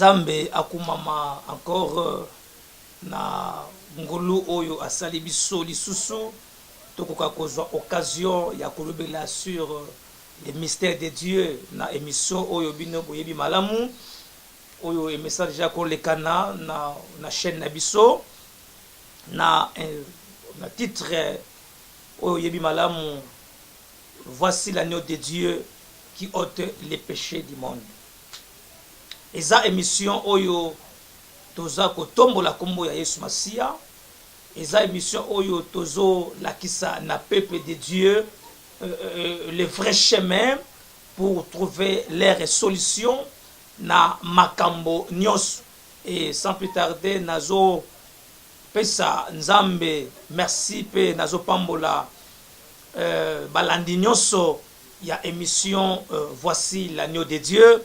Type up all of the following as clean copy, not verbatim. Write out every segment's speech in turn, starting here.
Nzambe akumama encore na ngolu oyo asali biso lisusu tokoka kozwa occasion ya kolobela sur les mystères de Dieu na émission oyo bino boyebi malamu oyo message déjà kolekana na chaîne na biso na titre oyo yebi malamu voici l'agneau de Dieu qui ôte les péchés du monde. Eza émission oyo toza kotombola kombo ya Yesu Masia. Eza émission oyo tozo lakisa na peuple de Dieu le vrai chemin pour trouver les solutions na makambo nyos. Et sans plus tarder nazo pesa nzambe merci pe nazo pambola balandi nyonso ya émission voici l'agneau de Dieu.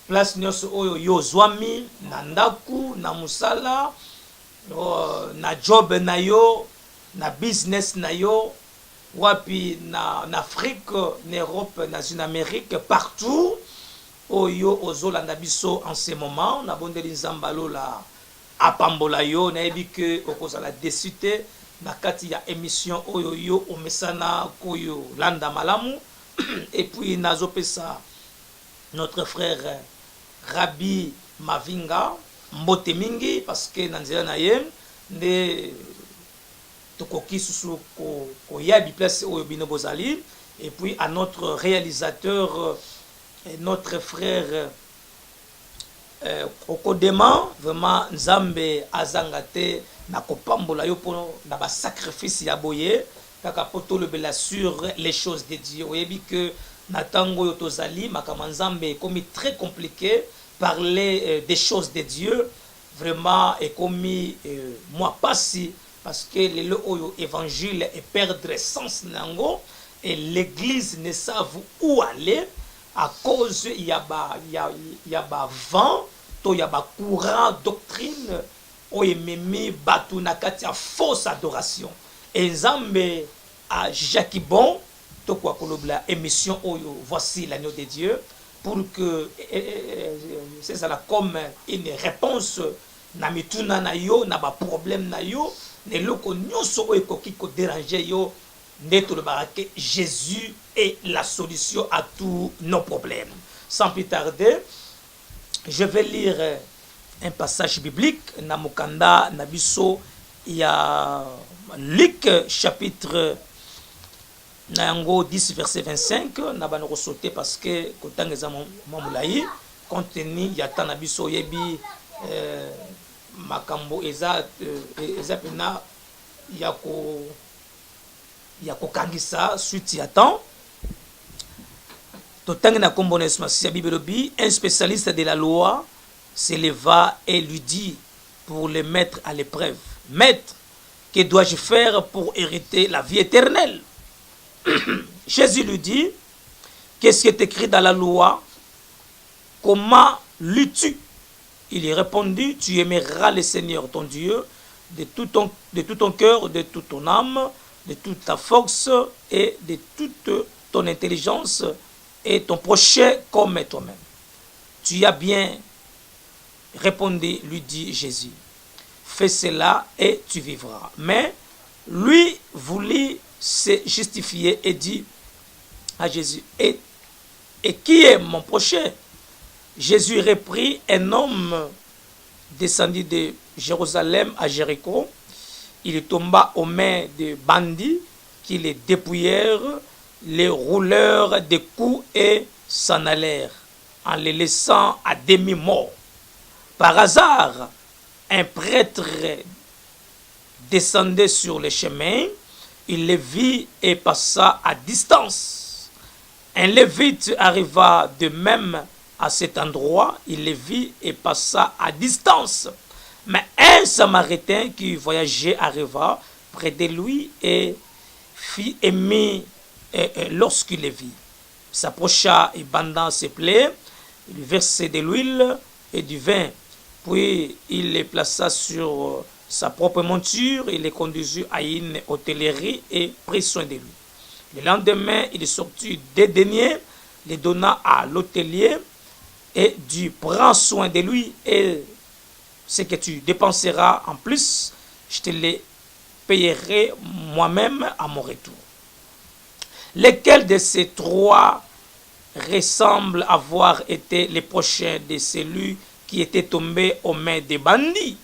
Place nyonso oyo yo zwami na ndaku na musala na job na yo na business na yo wapi na Afrique na Europe na Amérique partout oyo ozolanda biso en ce moment na bondeli nzambalo la apambola yo na yebi que okozala desite na kati ya émission oyo yo omesana koyo landa malamu. Et puis nazopesa notre frère Rabbi Mavinga mbote mingi parce que nanzela na ye nde tokoki susu ko yabi place oyo bino bozali. Et puis à notre réalisateur notre frère Okodema vraiment nzambe azangate na kopambola yo pour na ba sacrifice ya boye kaka poto le bela sur les choses de Dieu. Oyebi que natango yo tozali makama nzambe komi très compliqué parler des choses de Dieu vraiment et komi moi passi parce que le oyo évangile est perdre sens nango et l'église ne savent où aller à cause il y a ba vent to ya ba courant doctrine oyememi batu na kati ya fausse adoration. Et nzambe a Jacquibon to kwa kolobla émission oyo voici l'agneau de Dieu pour que c'est ça comme une réponse na mituna na yo na ba problème na yo ne loko nyonso oyo koki ko déranger yo neto le barake Jésus est la solution à tous nos problèmes. Sans plus tarder, je vais lire un passage biblique na mukanda na biso ya Luc chapitre Nango 10 verset 25 na banoko sauter parce que kotangeza mamulayi compte tenu ya tanabiso yebi makambo eza pena yako kangisa suite ya temps totangi na kombo na Yesu Bibelobi. Un spécialiste de la loi s'éleva et lui dit pour le mettre à l'épreuve: Maître, que dois-je faire pour hériter la vie éternelle? Jésus lui dit: qu'est-ce qui est écrit dans la loi? Comment lis-tu? Il lui répondit: tu aimeras le Seigneur ton Dieu de tout ton cœur, de toute ton âme, de toute ta force et de toute ton intelligence, et ton prochain comme toi-même. Tu as bien répondu, lui dit Jésus. Fais cela et tu vivras. Mais lui voulut se justifier et dit à Jésus: et qui est mon prochain? Jésus reprit: un homme descendit de Jérusalem à Jéricho. Il tomba aux mains des bandits qui les dépouillèrent, les rouleurs de coups et s'en allèrent en les laissant à demi-mort. Par hasard, un prêtre descendait sur le chemin. Il le vit et passa à distance. Un lévite arriva de même à cet endroit. Il le vit et passa à distance. Mais un Samaritain qui voyageait arriva près de lui et fit aimer lorsqu'il le vit. S'approcha et bandant ses plaies, il lui versait de l'huile et du vin. Puis il les plaça sur sa propre monture, il les conduisit à une hôtellerie et prit soin de lui. Le lendemain, il sortit des deniers, les donna à l'hôtelier et Dieu prend soin de lui et ce que tu dépenseras en plus, je te les payerai moi-même à mon retour. Lesquels de ces trois ressemblent avoir été les prochains de celui qui était tombé aux mains des bandits?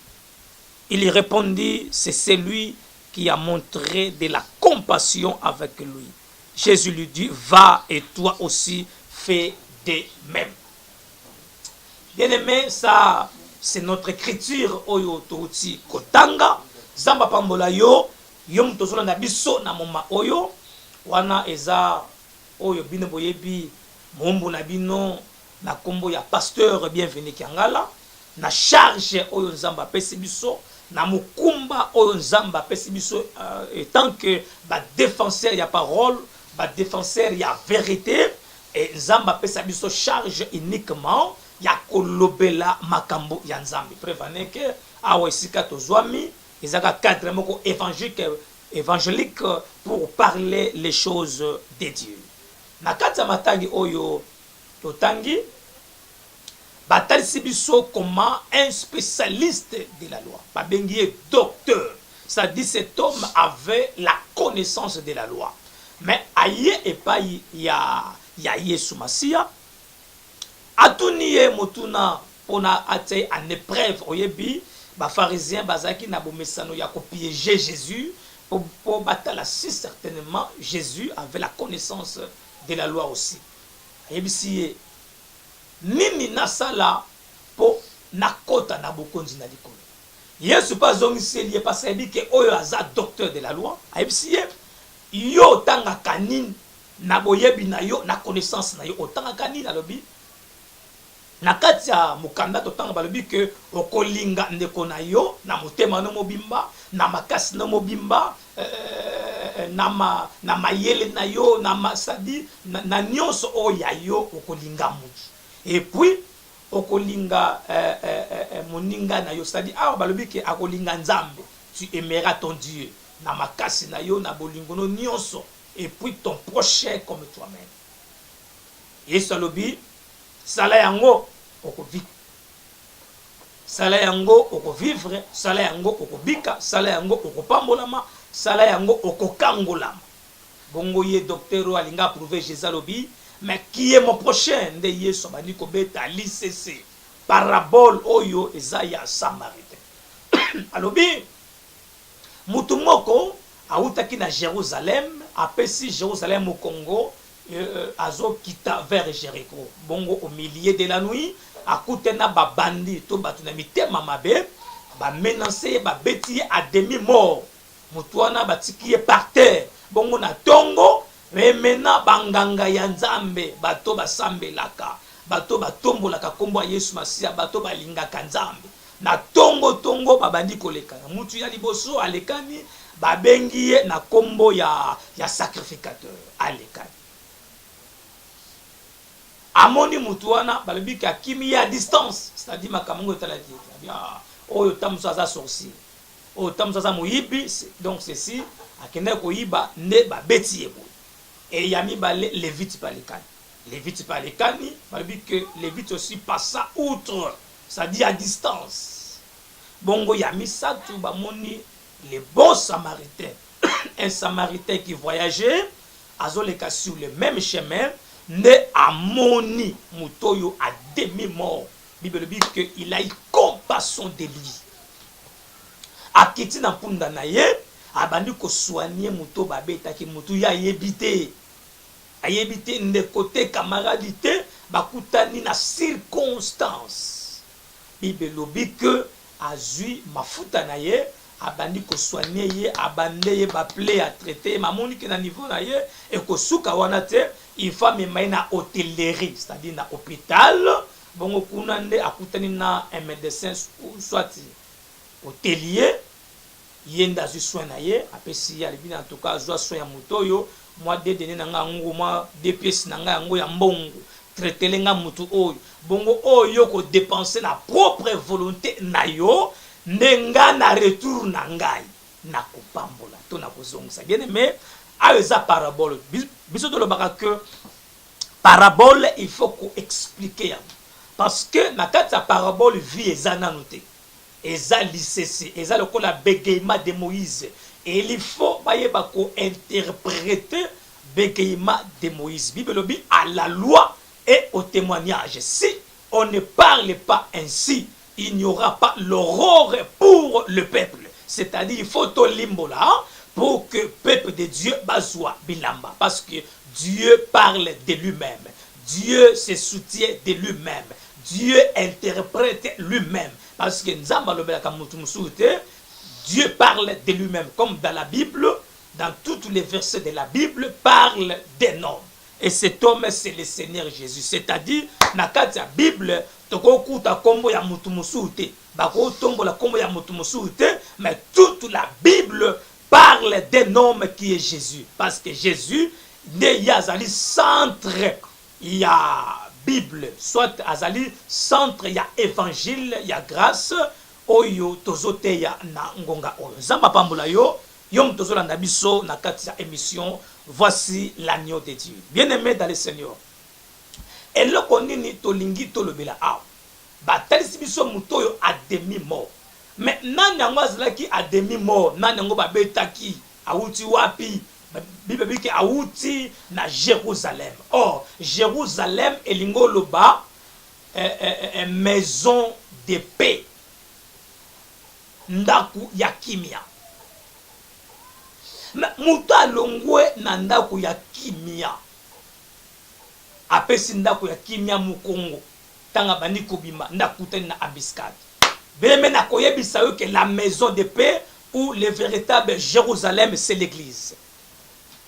Il y répondit, c'est celui qui a montré de la compassion avec lui. Jésus lui dit, va et toi aussi fais de même. Bien-aimé, ça, c'est notre écriture, oyo touti kotanga, zamba pambola yo, yom tozola na biso na moma oyo, wana eza oyo bino boyebi, mombo na bino, na kombo ya pasteur bienvenu kiangala, na charge oyo nzamba pesi biso, na mukumba oyo nzamba pesi biso, tant que ba défenseur ya parole, ba défenseur ya vérité, et nzamba pesi biso charge uniquement, ya kolobela makambo ya nzambe. Prévenez que awa esika tozwami ezaka cadre moko évangélique pour parler les choses de Dieu. Na kati ya matangi oyo totangi batalisi biso comment un spécialiste de la loi, babengi docteur, c'est-à-dire cet homme avait la connaissance de la loi, mais aye epai ya Yesu Masia atuniye motuna pona ate en épreuve oyebi ba pharisien bazaki na bomesano ya piéger Jésus pour batala si certainement Jésus avait la connaissance de la loi aussi. Ayebisi nini nasala po nakota na bokonzi na likolo. Yesu pas zongisi lié parce que oyo aza docteur de la loi. Ayebisi yo tanga kanini na boyebi na yo na connaissance na yo otanga kanini alobi na kati ya mukanda totanga balobi ke okolinga ndeko na yo na motema no mobimba na makasi no mobimba na mayele na yo na masadi na nyonso oya yo okolinga mutu et puis okolinga moninga na yo c'est-à-dire awa balobi ke akolinga nzambe, tu aimeras ton Dieu na makasi na yo na bolingo no nyonso et puis ton prochain comme toi-même. Yesu alobi sala yango okovivre, sala yango okovivre, sala yango okobika, sala yango okopambolama, sala yango okokangolama. Bongo ye docteur alinga prouver Jésus alobi, mais qui est mon prochain? Nde Yesu bandi kobeta l'ICC parabole oyo eza ya Samaritain. Alobi mutu moko autaki na Jérusalem, apesi Jérusalem au Congo, azo kita vers Jéricho. Bongo au milieu de la nuit, akutena ba bandi to batuna mitema mabe, ba menacer ba beti à demi mort. Mutuana batiki par terre. Bongo na tongo, remena banganga ya nzambe, bato basambelaka, bato batombolaka kombo ya Yesu Masia, bato balingaka nzambe. Na tongo babandi kolekana. Mutu ya liboso alekani, babengi ye na kombo ya sacrificateur alekani. Amoni mutuana balobi ka kimi ya distance, c'est-à-dire makamongo talaki ya oyo tamusa za sorcier, oyo tamusa za moyibi, donc ceci akende ko yiba ne ba beti yebo et yami ba lévite palekani balobi que lévite aussi passa outre, c'est-à-dire à distance. Bongo yami satu ba moni les bons samaritains, un samaritain qui voyageait azoleka sur le même chemin. Ne amoni mutoyo à demi-mort. Bible dit qu'il a eu compassion de lui. Akiti na punda na ye, abandi ko soigner muto babeta ki mutu ya yebite. Ayebite ne côté camaradité, bakutani na circonstance. Bible lobi que azui mafuta na ye, abandi ko soigner ye, abande ye ba plaie à traiter, mamoni ki na niveau na ye et ko suka wana te. Il faut même na hôtellerie, c'est-à-dire na hôpital, bon kuna nde akutani na un médecin soit hôtelier, yenda zu soin na ye, apesi ya libina en tout cas zo soin ya mutoyo, moi de dene na ngango moi de pièces na ngango ya mbongo, traiter lenga mutu oyo, bongo oyo ko dépenser na propre volonté na yo, ndenga na retour na ngai, na kopambola, to na kozongisa. Bien aimé, a eza parabole. Biso de le que parabole, il faut qu'on explique. parce que na kati ya parabole vie eza nanu te, eza lisese, eza lokola bégaiement de Moïse, et il faut bayeba ko interpréter bégaiement de Moïse. Bible dit à la loi et au témoignage. Si on ne parle pas ainsi, il n'y aura pas l'aurore pour le peuple. C'est-à-dire il faut to limbola pour que le peuple de Dieu bazwa bilamba, parce que Dieu parle de lui-même. Dieu se soutient de lui-même. Dieu interprète lui-même. Parce que Dieu parle de lui-même. Comme dans la Bible, dans tous les versets de la Bible, parle d'un homme. Et cet homme, c'est le Seigneur Jésus. C'est-à-dire, dans la Bible, mais toute la Bible parle d'un homme qui est Jésus. Parce que Jésus, il y a un centre, il y a Bible, soit azali centre, il y a évangile, il y a grâce, oyo tozote ya na ngonga oyo. Zamba pambola yo, yom tozolanda biso na kati ya émission, voici l'agneau de Dieu. Bien-aimé dans le Seigneur. Et le konini tolingi tolobela aw. Batalisi biso mutoyo à demi-mort. Mais nan yango azalaki à demi-mort, nan yango babetaki, awuti wapi, Bible dit a outi na Jérusalem. Or, Jérusalem est l'ingoloba maison de paix. Ndaku ya kimia. Muta longwe na ndaku ya kimia. Apesi ndaku ya kimia mu Congo. Tanga bani kobima ndaku teni na embuscade. Beme na koyebisa yo que la maison de paix ou le véritable Jérusalem c'est l'église.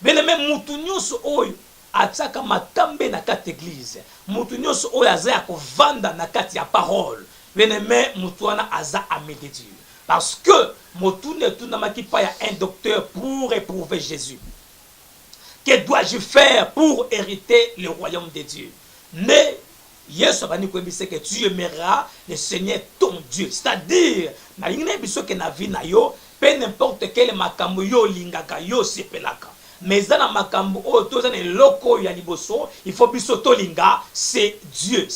Beleme mutu nyonso oyo ataka makambe na kati église, mutu nyonso oyo aza ya kovanda na kati ya parole, beleme mutu wana aza ami de Dieu. Parce que mutu ne tunamaki pa ya un docteur pour éprouver Jésus. Que dois-je faire pour hériter le royaume de Dieu? Mais Yesu abani kwebise que tu aimeras le Seigneur ton Dieu. C'est-à-dire, na lingine biso ke na vi na yo, peu n'importe quel makambo yo lingaka yo sepelaka. Mais dans la makambo o toza ne loko ya liboso, il faut biso tolinga, c'est Dieu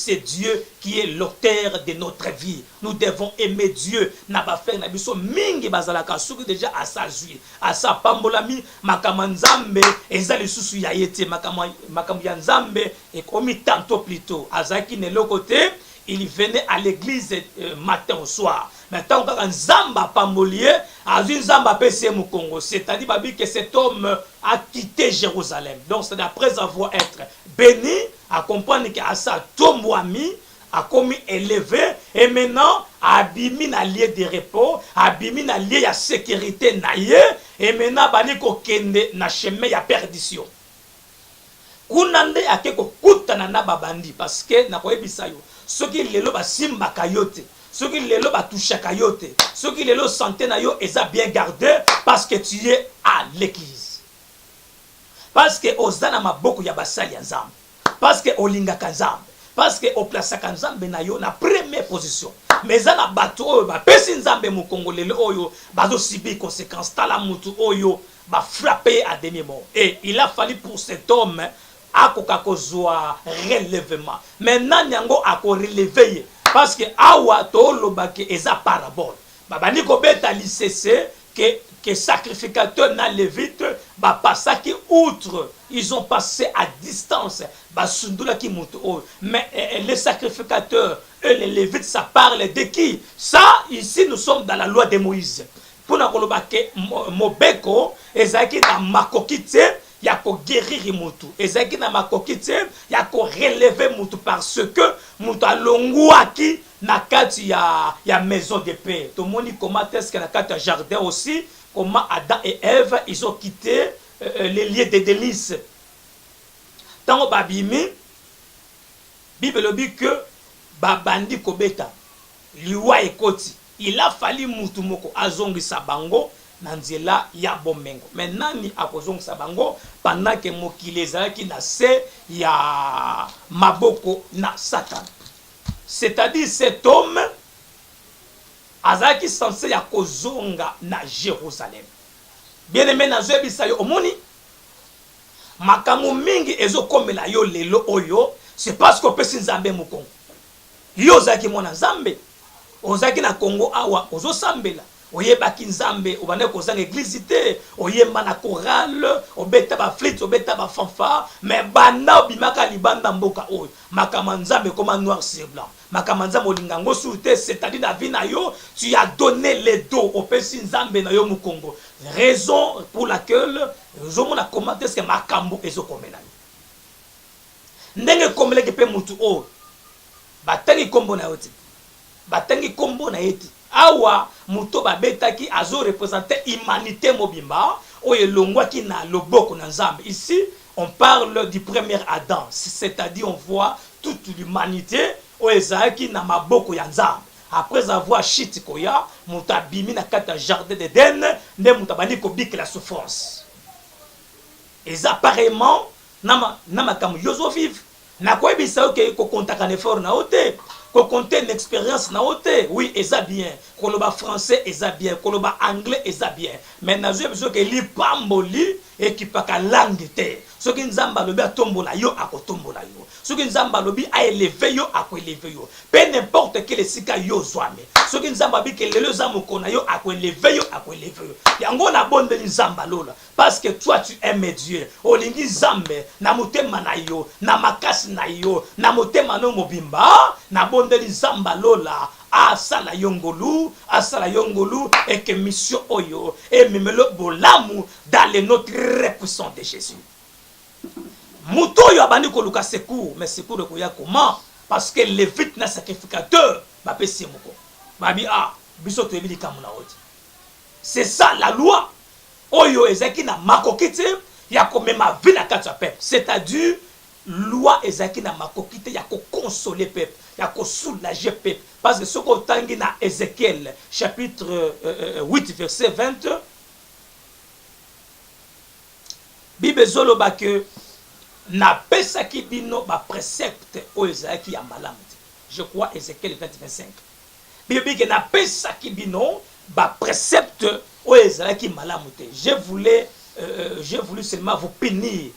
qui est l'auteur de notre vie. Nous devons aimer Dieu. Na ba faire na biso mingi bazalaka suki déjà à sa jui, à sa pambolami makamanzambe ezali susu ya yete makambo ya nzambe et komi tantôt plutôt azaki ne lokote. Il venait à l'église matin au soir. Maintenant, quand Nzamba pambolier, a vu Nzamba pèse au Congo. C'est-à-dire que cet homme a quitté Jérusalem. Donc, c'est après avoir été béni, à comprendre qu'à ça, Tomwami a commis élevé, et maintenant, a abîmé na lieu de repos, a abîmé na lieu de sécurité naïe, et maintenant, bani ko kende na chemin ya perdition. Kunande akeko kutana na babandi, parce que na koyebisa yo. Ceux qui lelo ba simba kayote, ceux qui lelo ba toucha kayote, ceux qui lelo santé na yo eza bien gardé parce que tu es à l'église. Parce que ozana maboko ya basali ya nzambe. Parce que olinga kanzambe. Parce que o place kanzambe na yo na première position. Mais zana bato oyo ba pesi nzambe mu congolais oyo bazo subir conséquences tala mutu oyo ba frapper à demi-mort. Et il a fallu pour cet homme akoka kozwa relèvement. Maintenant nyango ako relever parce que awa to lobake eza parabole. Babani ko beta lisese que sacrificateur na lévite ba passaki outre, ils ont passé à distance ba sundula ki mutu o. Mais les sacrificateurs et les lévites ça parle de qui? Ça ici nous sommes dans la loi de Moïse. Pour na kolobake mobeko ezaki na makokite ya ko guérir mutu. Ezaki na makokite ya ko relever mutu parce que mutu alongwaki na kati ya maison de paix. Tout le monde comment est-ce que na kati ya jardin aussi comment Adam et Ève ils ont quitté les lieux de délices. Tango babimi Bible dit que babandi kobeta liwa ekoti. Il a fallu mutu moko azongisa bango nanzela ya bomengo. Maintenant ni akozongisa bango pendant que mokili ezalaki na se ya maboko na Satan. C'est-à-dire cet homme azalaki censé ya kozonga na Jérusalem. Bien aimé na zoebisa yo omoni makambo mingi ezokomela yo lelo oyo, c'est parce que pesi nzambe mukongo. yo ozalaki mwana nzambe ozalaki na Congo awa ozosambela oyebaki nzambe obande kozanga église te oyemba na chorale obeta ba flûte obeta ba fanfare mais banda obimaka libanda mboka oyo makama nzambe comme noir sur blanc makama nzambe olingango surte c'est-à-dire na vie na yo tu as donné les dos au pesi nzambe na yo mu Congo raison pour laquelle ozomona comment est-ce que makambo ezokomela ndenge komeleke pe mutu oyo batangi kombo na yo te batangi kombo na yeti awa muto babetaki azo représenter humanité mobimba oyo longwaki na loboko na nzambe. Ici on parle du premier Adam, c'est-à-dire on voit toute l'humanité oyo ezalaki na maboko ya nzambe après avoir chiti koya muto abimi na kati ya jardin d'Éden nde muto abandi kobika la souffrance eza pareillement na makambo yozo vivre na koyebisa oke kokontaka na effort na ote ko compter une expérience na ote oui eza bien koloba français eza bien koloba anglais eza bien mais nazo besoin que li pamboli ekipaka langue te soki nzamba lobi atombola yo akotombola yo soki nzamba lobi a élever yo ako élever yo peu n'importe quel esika yo zwame soki nzamba bi ke lelo za mokona yo ako élever yo ako élever yo yango na bonde nzamba lola parce que toi tu aimes Dieu olingi nzambe na motema na yo na makasi na yo na motema no mobimba na bonde nzamba lola asala yongolu et que mission oyo et memelo bolamu dans les notes très puissants de Jésus. Muto yo abandi ko luka secours mais secours ko ya comment parce que les vite na sacrificateur ba pesi moko babi biso to ebili kamuna oti. C'est ça la loi oyo ezaki na makokite ya komema vie na kati ya peuple c'est-à-dire loi ezaki na makokite ya ko consoler peuple ya ko soulager peuple parce que ce qu'on tangi na Ézéchiel chapitre 8 verset 20 Bible zoloba que na pesaki bino ba précepte o ezaki ya malamu je crois Ézéchiel 20-25 Bible dit que na pesaki bino ba précepte o ezaki malamu te j'ai voulu seulement vous punir.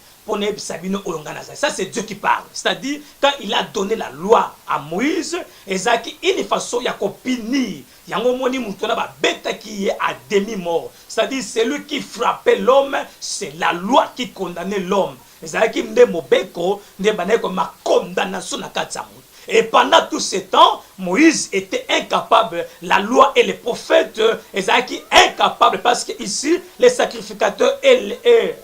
Ça c'est Dieu qui parle. C'est-à-dire quand il a donné la loi à Moïse, ezaki une façon ya ko punir. Yango moni mutona ba beta qui est à demi-mort. C'est-à-dire celui qui frappait l'homme, c'est la loi qui condamnait l'homme. Ezaki mde mobeko nde baneko ma condamnation na katsa. Et pendant tout ce temps, Moïse était incapable. La loi et les prophètes, Ezaki incapable parce que ici, les sacrificateurs et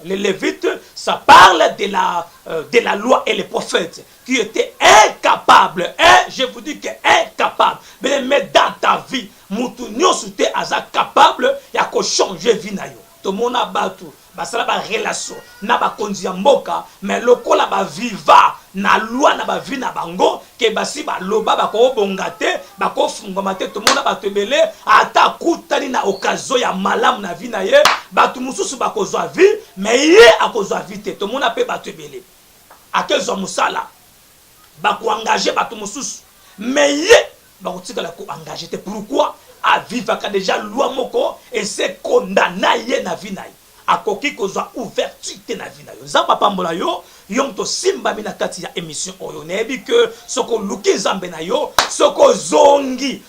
les lévites, ça parle de la loi et les prophètes qui étaient incapables. Et je vous dis que incapable. Mais dans ta vie, Moutounio soute aza capable, il y a qu'à changer vie na yo. Tout le monde a battu. Basala ba relation na ba kondia mboka mais lokola ba viva na loi na ba vie na bango ke basi ba loba ba ko bongate ba ko fungoma te to mona ba tebele ata kutani na okazo ya malamu na vie na ye ba tu mususu ba ko zwa vie mais ye akozwa vie te to mona pe ba tebele akezo musala ba ko engager ba tu mususu mais ye ba ko tika la ko engager te pourquoi a vivre ka déjà loi moko et c'est condamné ye na vie na ye akoki kozwa ouverture na vie na yo nzamba pambola yo yom to simba mina kati ya émission oyo nebi que soko luki nzambe na yo soko zongi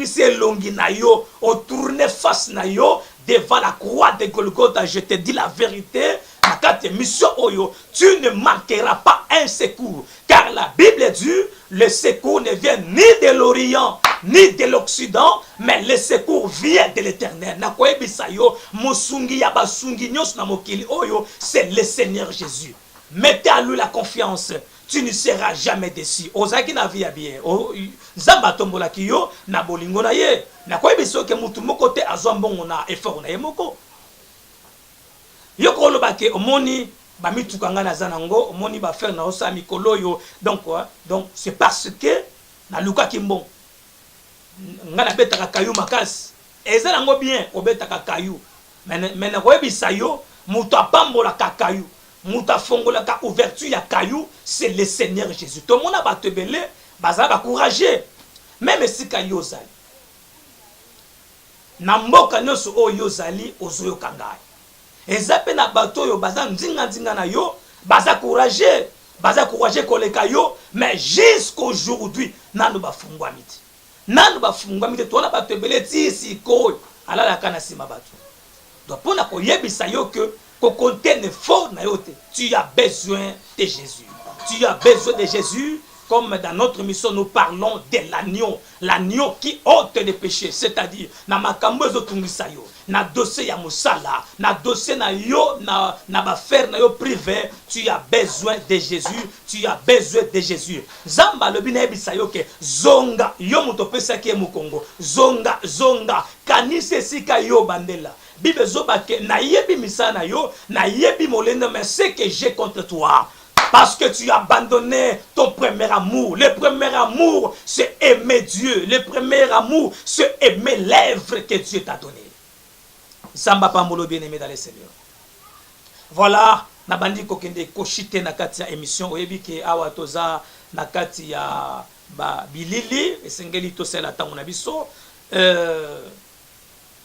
c'est longi na yo o tourner face na yo devant la croix de Golgotha. Je te dis la vérité na kati émission oyo tu ne manqueras pas un secours car la Bible dit le secours ne vient ni de l'Orient ni de l'Occident, mais le secours vient de l'Éternel. C'est le Seigneur Jésus. Mettez à lui la confiance. Tu ne seras jamais déçu. Ozaki na vie bien. Zamba tombola kiyo na bolingo na ye. Na koyebiso ke mutu moko te azwambongo na effort na ye moko. Yoko lobake omoni ba mitukanga na zanango, omoni ba faire na osa mikolo yo. Donc c'est parce que na luka kimbon ngana betaka kayu makasi eza nango bien obetaka kayu mais na koyebisa yo mutu apambola ka kayu mutu afongola ka ouverture ya kayu c'est le Seigneur Jésus. Tout le monde a batebele bazala ba courageux même si kayu ozali na mboka nyoso oyo ozali ozoyoka ngai eza pe na bato oyo baza nzinga na yo baza courageux baza courage koleka yo, mais jusqu'aujourd'hui nanu bafungwami te. Nanu bafungwami te tona batebele ti sikoyo alala kana sima batu. Donc pour na koyebisa yo que ko contenir fort na yo te, tu as besoin de Jésus. Tu as besoin de Jésus. Comme dans notre mission, nous parlons de l'agneau qui ôte les péchés, c'est-à-dire, na makambo ezotungisisa yo, na dossier ya musala, na dossier na yo, na bafaire na yo privé, tu as besoin de Jésus, tu as besoin de Jésus. Zamba lobi na yebisa yo ke zonga, yo muto pesa ki mu Congo, zonga, kanise sika yo bandela. Bible zoba ke na yebi misana yo, na yebi molende, mais ce que j'ai contre toi. Parce que tu as abandonné ton premier amour. Le premier amour, c'est aimer Dieu. Le premier amour, c'est aimer l'œuvre que Dieu t'a donné. Samba Pambolo bien-aimé dans le Seigneur. Voilà, nabandi kokende koshite na kati ya émission oyebi ke awa toza na kati ya ba bilili esengeli to sela tango na biso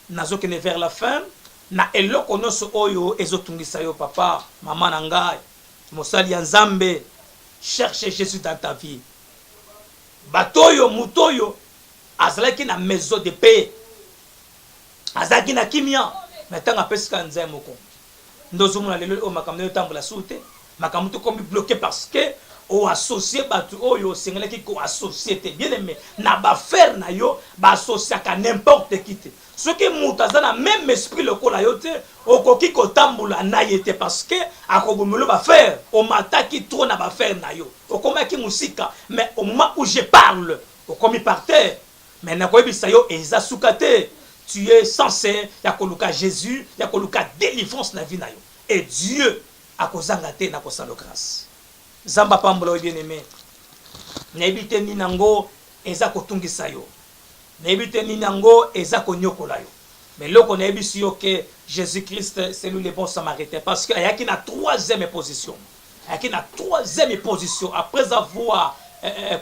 nazokene vers la fin na eloko noso oyo ezotungisa yo papa mama na ngai. Mosali ya Nzambe, cherche Jésus dans ta vie. Batoyo, mutoyo, azalaki na maison de paix. Azalaki na kimia. Maintenant, apeska nzai moko. Ndozo muna lelo o makambo yo tambola soute. Makambo to komi bloqué parce que o associé batu oyo sengelaki ko associé bien aimé. Na ba faire na yo, ba associé ka n'importe qui te. Ce qui moutaza na même esprit le kola yote okoki ko tambola na yete parce que akobumelo ba faire o mataki trop na ba faire na yo okomaki musika mais au moment où je parle okomi par terre mais na koyebisa yo eza sukate tu es censé ya koluka Jésus ya koluka délivrance na vie na yo et Dieu akozanga te na kosalo grâce zamba pambola bien aimé na ebite ni nango eza kotungisa yo Nebite ninango ezako nyokola yo. Mais loko na ebisi yo que Jésus-Christ c'est lui le bon samaritain parce que ayaki na troisième position. Ayaki na troisième position après avoir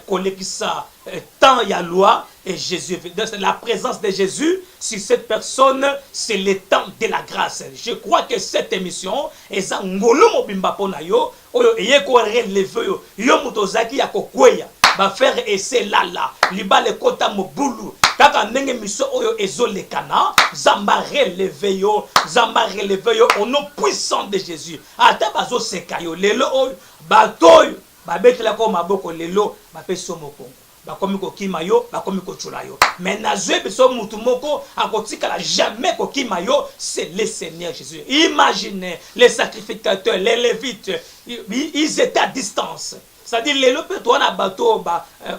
collecté tant ya loi et Jésus. La présence de Jésus sur cette personne, c'est le temps de la grâce. Je crois que cette émission est un ngolo mobimba pona yo oyo eyeko relever yo yo mutozaki ya kokweya. Va faire essayer là liba le kota mobulu kaka ndenge miso oyo ezolekana zamba relever yo au nom puissant de Jésus ata bazo sekayo lelo oyo batoyo babetela ko maboko lelo bapeso mokongo bakomi kokima yo bakomi kochula yo mais nazwe beso mutu moko akotikala jamais kokima yo c'est le Seigneur Jésus. Imaginez les sacrificateurs les lévites ils étaient à distance. C'est-à-dire les lopes toi na bateau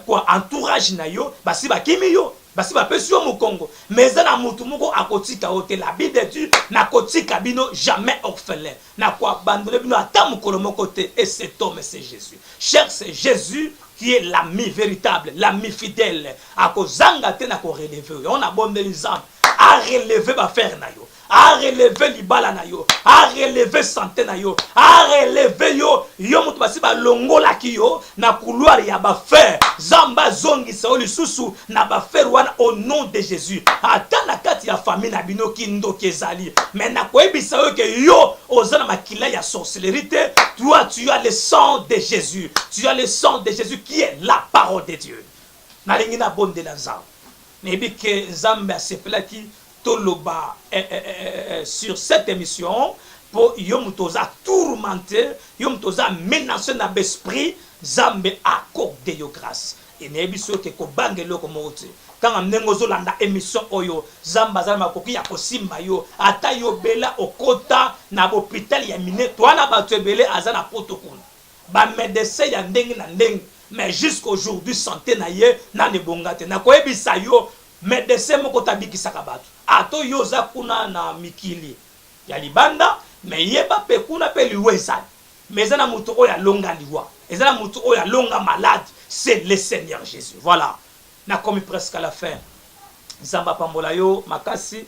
quoi entourage na yo basi bakimi yo basi bapesi yo mukongo mais na mutu moko akotika ote la Bible dit na kotika bino jamais orphelin na quoi abandonner bino ata mukolo moko te et cet homme c'est Jésus. Cher c'est Jésus qui est l'ami véritable l'ami fidèle akozanga te na ko relever on a bon exemple à relever ba faire na yo à relever libala na yo à relever santé na yo à relever yo mutu basi ba longola ki yo na couloir ya ba faire zamba zongi sa lisusu na ba faire wana au nom de Jésus ata na kati ya famille na bino ki ndoki ezali mais na koyebisa yo ke yo ozana makila ya sorcellerie toi tu as le sang de Jésus tu as le sang de Jésus qui est la parole de Dieu na lingi na bonde na nzambe nebi ke nzambe asepelaki toloba sur cette émission pour yomutoza tourmenter yomutoza menacer na l'esprit zambe accorde yo grâce et nebiso ke ko bangelo ko mote quand amnengo zolanda émission oyo zamba zama koki ya kosimba yo ata yo bela okota na hôpital ya mine toi na batu ebele azana protocole ba médecin ya ndenge na ndenge mais jusqu'aujourd'hui santé na ye na ne bongate na koyebisa yo médecin moko tabikisaka batu ato yoza kuna na mikili ya libanda mais yeba pe kuna pe liweza mais ezana mutu oya longa liwa ezana mutu oya longa malade c'est le Seigneur Jésus. Voilà na komi presque à la fin zamba pambola yo makasi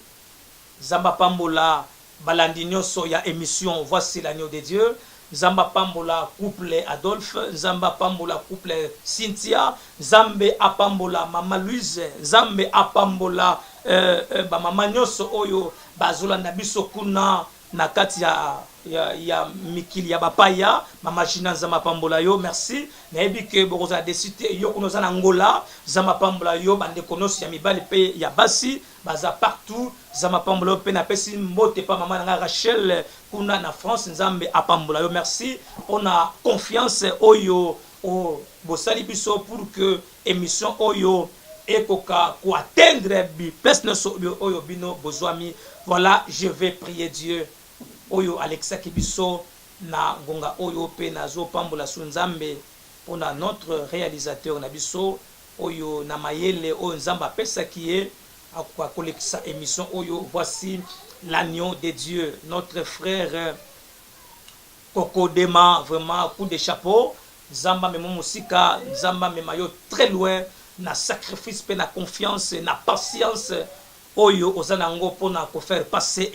zamba pambola balandi nyonso ya émission Voici l'agneau de Dieu zamba pambola couple Adolphe zamba pambola couple Cynthia zambe apambola mama Louise zambe apambola ba mama nyonso oyo bazolanda biso kuna na kati ya mikili ya bapaya mamashina za mapambola yo merci nayebi ke bokoza desite yo kuno za na Angola za mapambola yo bande konosi ya mibali pe ya basi baza partout za mapambola yo pe na pesi mbote pa mama na Rachel kuna na France nzambe apambola yo merci on a confiance oyo o bosali biso pour que émission oyo ekoka ko atteindre bi pesneso oyo bino bozwami. Voilà, je vais prier Dieu oyo Alexa Kibiso na gonga oyo pe na zo pambola sunzambe pona notre réalisateur na biso oyo na mayele oyo nzamba pesa kié akwa kolekisa émission oyo. Voici l'agneau de Dieu, notre frère Kokodema, vraiment coup de chapeau. Nzamba memo musika, nzamba memayo très loin na sacrifice pe na confiance na patience oyo ozanango pona ko faire passer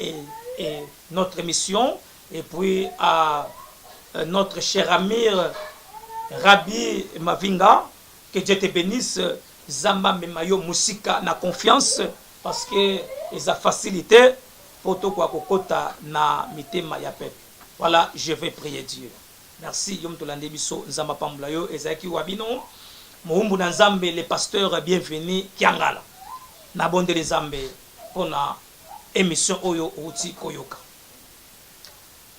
et notre mission. Et puis à notre cher Amir Rabbi Mavinga, que Dieu te bénisse. Zamba memayo musika na confiance parce que ils a facilité poto kwa kokota na mitema ya peuple. Voilà, je vais prier Dieu. Merci yom tolande biso nzamba pambula yo ezaki wabino muumbu na nzambe le pasteur bienvenu kiangala na bonde les zambe pona émission oyo uti koyoka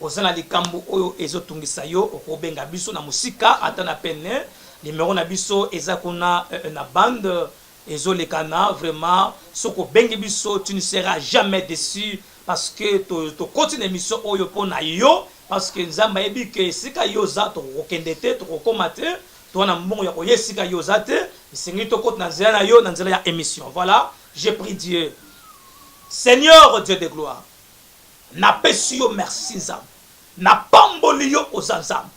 ozana likambu oyo ezotungisa yo okobenga biso na musika atana pene numéro na biso ezakuna na bande ezolekana vraiment soko bengi biso tu ne seras jamais déçu parce que to continue émission oyo pona yo parce que nzamba yebi ke sika yo za to kokendete to kokomate to na mbongo ya koyesika yo za te singi to kota na nzela na yo na nzela ya émission. Voilà, je prie Dieu. Seigneur Dieu de gloire, na pesi yo merci nzamba, na pamboli yo ozanzamba.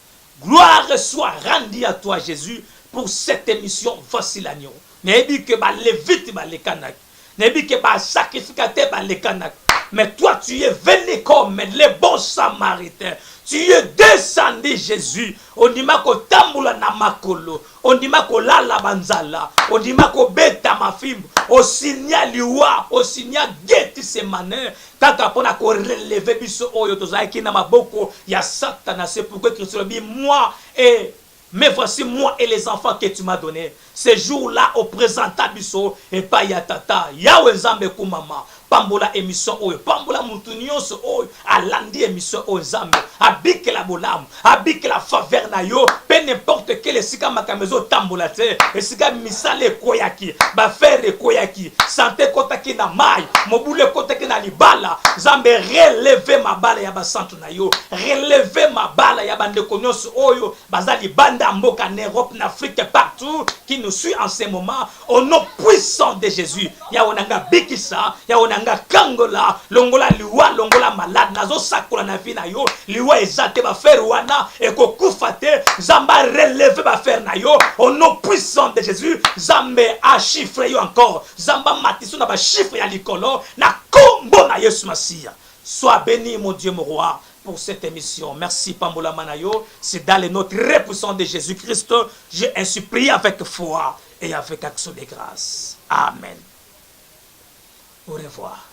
Gloire soit rendue à toi Jésus pour cette émission. Voici l'agneau. Nebi que ba levite ba le kanak. Nebi que ba sacrificateur ba le kanak. Mais toi tu es venu comme le bon samaritain. Tu es descendu Jésus. On dit ma ko tambula na makolo. On dit ma ko lala banzala. On dit ma ko beta ma fimbo. Au signal liwa, au signal geti semane. Kaka pona ko relever biso oyo tozaki na maboko ya Satan. C'est pourquoi Christ dit moi et mais voici moi et les enfants que tu m'as donné. Ce jour-là, au présenta biso et pas ya tata. Yawe nzambe kumama. Pambola émission oyo. Pambola mutunionso oyo. Alandi émission oyo nzambe. Abike la bolam. Abike la faveur na yo. Peu n'importe quel sika makamezo tambola te. Sika misale koyaki. Ba faire koyaki. Santé kotaki na mai. Mobule kotaki na libala. Nzambe releve ma bala ya basantu na yo. Releve ma bala ya bande konyoso oyo. Bazali banda mboka en Europe, en Afrique, partout, qui nous suit en ce moment, au nom puissant de Jésus. Ya onanga bikisa, ya onanga kangola, longola liwa, longola malade, nazo sakola na vie na yo, liwa ezate ba faire wana, eko kufate, zamba releve ba faire na yo, au nom puissant de Jésus, zambe a chiffre yo encore, zamba matiso na ba chiffre ya likolo, na kombo na Yesu Masia. Sois béni mon Dieu mon roi pour cette émission. Merci Pambola Manayo. C'est dans les notes repoussantes de Jésus-Christ. J'ai ainsi prié avec foi et avec action de grâce. Amen. Au revoir.